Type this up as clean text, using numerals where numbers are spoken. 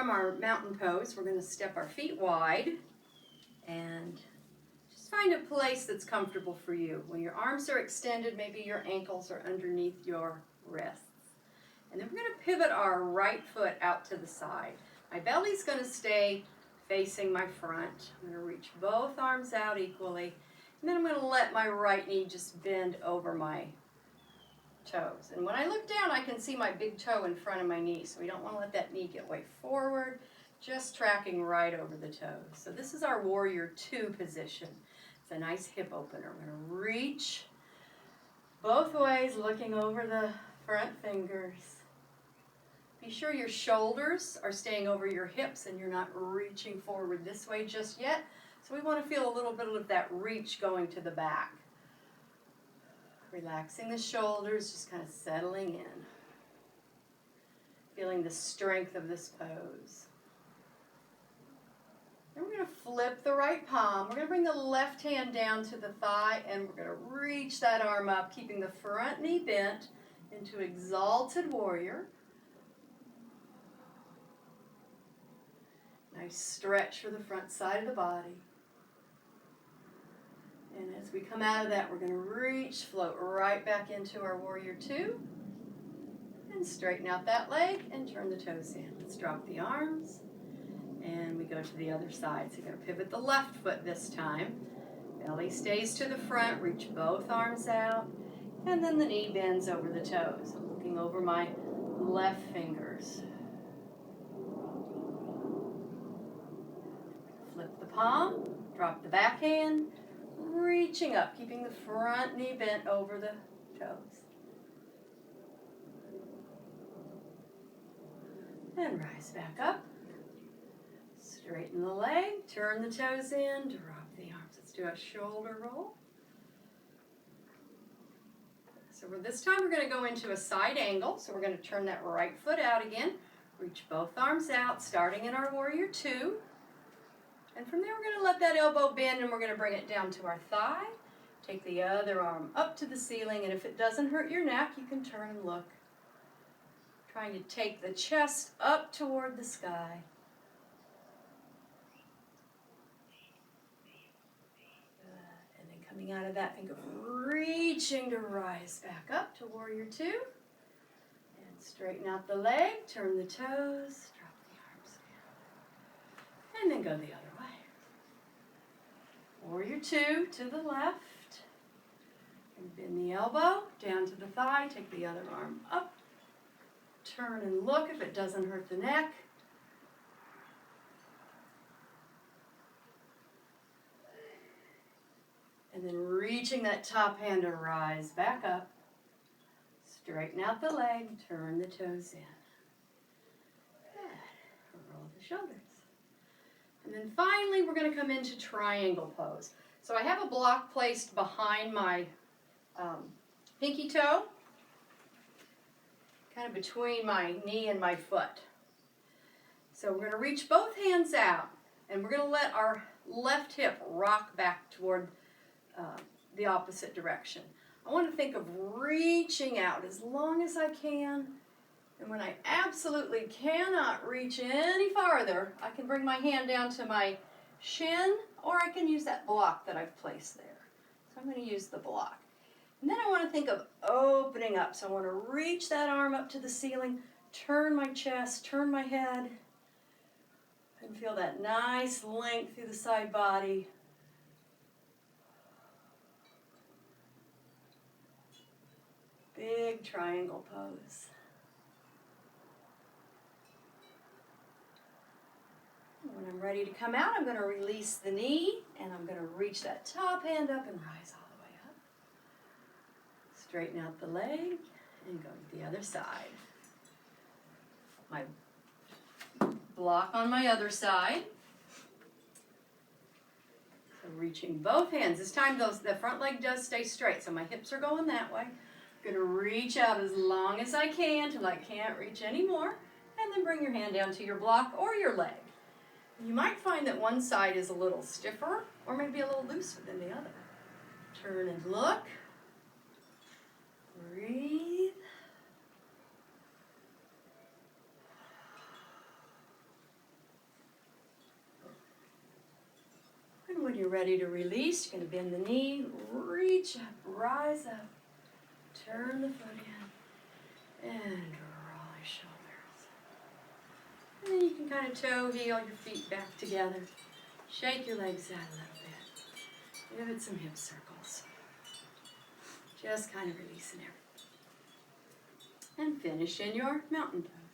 from our mountain pose, we're going to step our feet wide and just find a place that's comfortable for you. When your arms are extended, maybe your ankles are underneath your wrists. And then we're going to pivot our right foot out to the side. My belly's going to stay facing my front. I'm going to reach both arms out equally. And then I'm going to let my right knee just bend over my toes. And when I look down, I can see my big toe in front of my knee. So we don't want to let that knee get way forward, just tracking right over the toes. So this is our warrior two position. It's a nice hip opener. We're going to reach both ways, looking over the front fingers. Be sure your shoulders are staying over your hips and you're not reaching forward this way just yet. So we want to feel a little bit of that reach going to the back. Relaxing the shoulders, just kind of settling in. Feeling the strength of this pose. Then we're going to flip the right palm. We're going to bring the left hand down to the thigh and we're going to reach that arm up, keeping the front knee bent into Exalted Warrior. Nice stretch for the front side of the body. And as we come out of that, we're going to reach, float right back into our warrior two. And straighten out that leg and turn the toes in. Let's drop the arms. And we go to the other side. So you're going to pivot the left foot this time. Belly stays to the front. Reach both arms out. And then the knee bends over the toes. I'm looking over my left fingers. Flip the palm, drop the backhand, reaching up, keeping the front knee bent over the toes. And rise back up. Straighten the leg, turn the toes in, drop the arms. Let's do a shoulder roll. So this time we're going to go into a side angle. So we're going to turn that right foot out again. Reach both arms out, starting in our warrior two. And from there, we're going to let that elbow bend and we're going to bring it down to our thigh. Take the other arm up to the ceiling, and if it doesn't hurt your neck, you can turn and look. Trying to take the chest up toward the sky. Good. And then coming out of that, think of reaching to rise back up to warrior two. And straighten out the leg, turn the toes, drop the arms down. And then go the other way. Warrior two to the left. And bend the elbow down to the thigh. Take the other arm up. Turn and look if it doesn't hurt the neck. And then reaching that top hand to rise back up. Straighten out the leg. Turn the toes in. Good. Roll the shoulders. And then finally, we're going to come into triangle pose. So I have a block placed behind my pinky toe, kind of between my knee and my foot. So we're going to reach both hands out, and we're going to let our left hip rock back toward the opposite direction. I want to think of reaching out as long as I can. And when I absolutely cannot reach any farther, I can bring my hand down to my shin, or I can use that block that I've placed there. So I'm going to use the block. And then I want to think of opening up. So I want to reach that arm up to the ceiling, turn my chest, turn my head, and feel that nice length through the side body. Big triangle pose. When I'm ready to come out, I'm going to release the knee, and I'm going to reach that top hand up and rise all the way up. Straighten out the leg, and go to the other side. My block on my other side. So reaching both hands. This time the front leg does stay straight, so my hips are going that way. I'm going to reach out as long as I can till I can't reach anymore, and then bring your hand down to your block or your leg. You might find that one side is a little stiffer or maybe a little looser than the other. Turn and look. Breathe. you're ready to release, you're going to bend the knee, reach up, rise up, turn the foot in, and roll your shoulders. And then you can kind of toe heel your feet back together. Shake your legs out a little bit. Give it some hip circles. Just kind of releasing everything. And finish in your mountain pose.